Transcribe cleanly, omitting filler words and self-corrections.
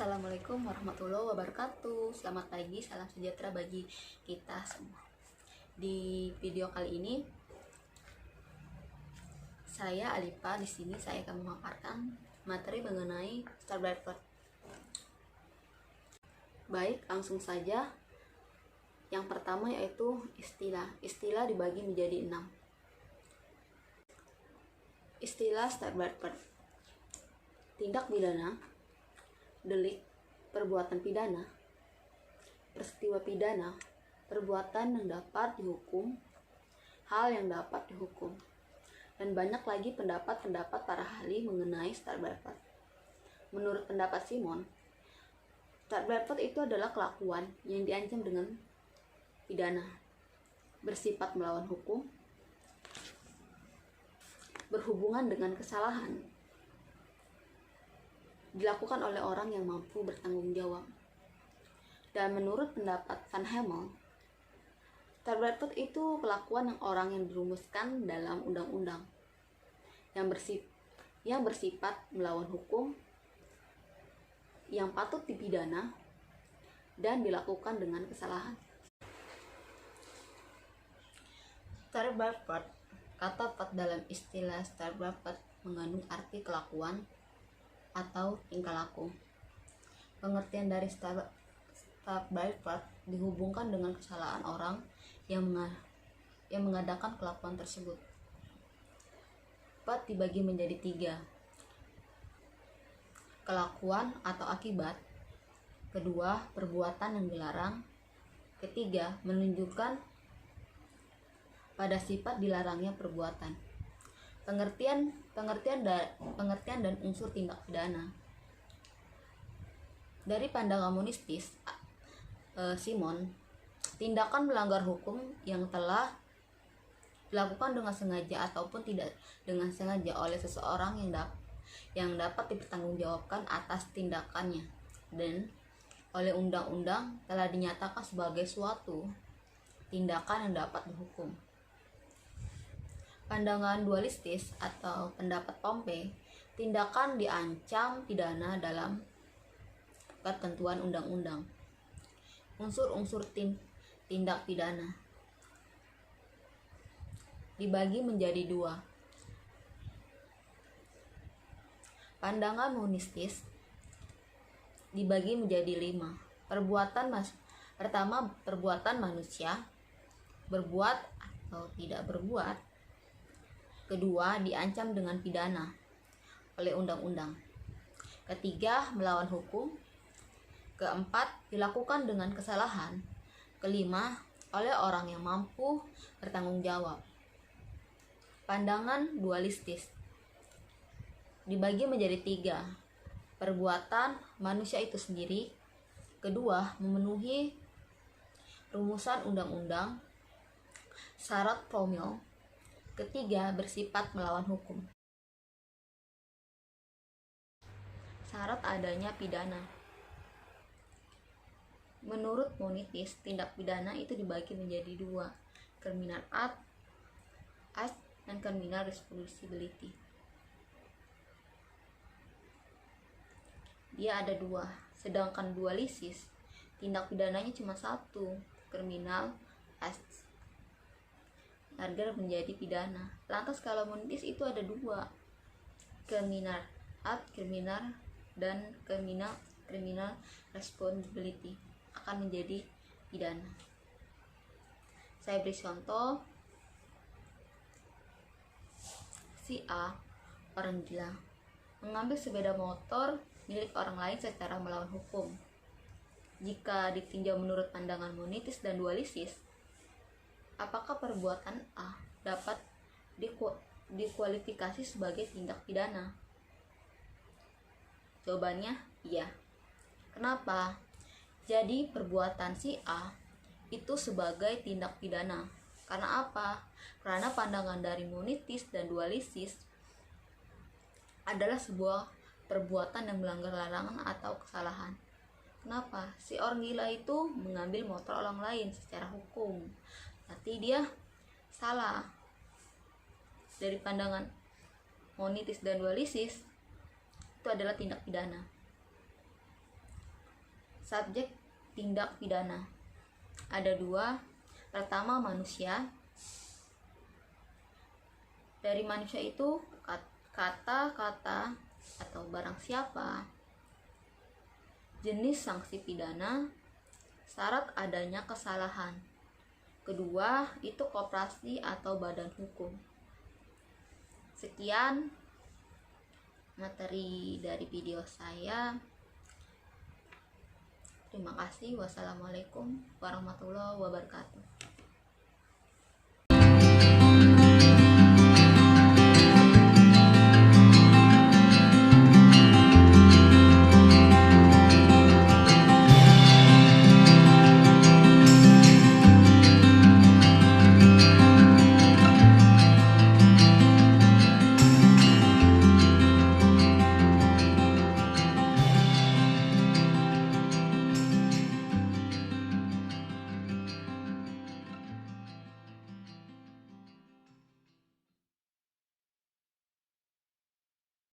Assalamualaikum warahmatullahi wabarakatuh. Selamat pagi, salam sejahtera bagi kita semua. Di video kali ini saya Alifa. Di sini saya akan memaparkan materi mengenai Star Blackbird. Baik, langsung saja. Yang pertama yaitu istilah. Istilah dibagi menjadi 6. Istilah Star Blackbird: tindak pidana, delik, perbuatan pidana, peristiwa pidana, perbuatan yang dapat dihukum, hal yang dapat dihukum, dan banyak lagi pendapat-pendapat para ahli mengenai Star Blackbird. Menurut pendapat Simon, Star Blackbird itu adalah kelakuan yang diancam dengan pidana, bersifat melawan hukum, berhubungan dengan kesalahan, dilakukan oleh orang yang mampu bertanggung jawab. Dan menurut pendapat Van Hemel, Star Blackbird itu kelakuan orang yang dirumuskan dalam undang-undang yang bersifat melawan hukum, yang patut dipidana, dan dilakukan dengan kesalahan. Star Blackbird, kata dalam istilah Star Blackbird mengandung arti kelakuan atau tingkah laku. Pengertian dari Star Blackbird dihubungkan dengan kesalahan orang yang mengadakan kelakuan tersebut. Dapat dibagi menjadi 3. Kelakuan atau akibat. Kedua, perbuatan yang dilarang. Ketiga, menunjukkan pada sifat dilarangnya perbuatan. Pengertian dan unsur tindak pidana. Dari pandangan monistis, Simon, tindakan melanggar hukum yang telah dilakukan dengan sengaja ataupun tidak dengan sengaja oleh seseorang yang dapat dipertanggungjawabkan atas tindakannya dan oleh undang-undang telah dinyatakan sebagai suatu tindakan yang dapat dihukum. Pandangan dualistis atau pendapat Pompey, tindakan diancam pidana dalam ketentuan undang-undang. Unsur-unsur tindak pidana dibagi menjadi 2. Pandangan monistis dibagi menjadi 5. Pertama, perbuatan manusia, berbuat atau tidak berbuat. Kedua, diancam dengan pidana oleh undang-undang. Ketiga, melawan hukum. Keempat, dilakukan dengan kesalahan. Kelima, oleh orang yang mampu bertanggung jawab. Pandangan dualistis dibagi menjadi 3. Perbuatan manusia itu sendiri. Kedua, memenuhi rumusan undang-undang, syarat formil. Ketiga, bersifat melawan hukum. Syarat adanya pidana. Menurut monistis, tindak pidana itu dibagi menjadi 2. Criminal act dan criminal responsibility. Dia ada 2. Sedangkan dualisis, tindak pidananya cuma 1, criminal act, agar menjadi pidana. Lantas kalau monistis itu ada 2, criminal act, criminal, dan criminal responsibility akan menjadi pidana. Saya beri contoh. Si A, orang gila, mengambil sepeda motor milik orang lain secara melawan hukum. Jika ditinjau menurut pandangan monistis dan dualisis, apakah perbuatan A dapat dikualifikasi sebagai tindak pidana? Jawabannya iya. Kenapa? Jadi perbuatan si A itu sebagai tindak pidana. Karena apa? Karena pandangan dari monistis dan dualisis adalah sebuah perbuatan yang melanggar larangan atau kesalahan. Kenapa? Si orang gila itu mengambil motor orang lain secara hukum, berarti dia salah. Dari pandangan monistis dan dualisis, itu adalah tindak pidana. Subjek tindak pidana ada dua. Pertama, manusia. Dari manusia itu kata-kata atau barang siapa, jenis sanksi pidana, syarat adanya kesalahan. Kedua, itu koperasi atau badan hukum. Sekian materi dari video saya. Terima kasih. Wassalamualaikum warahmatullahi wabarakatuh.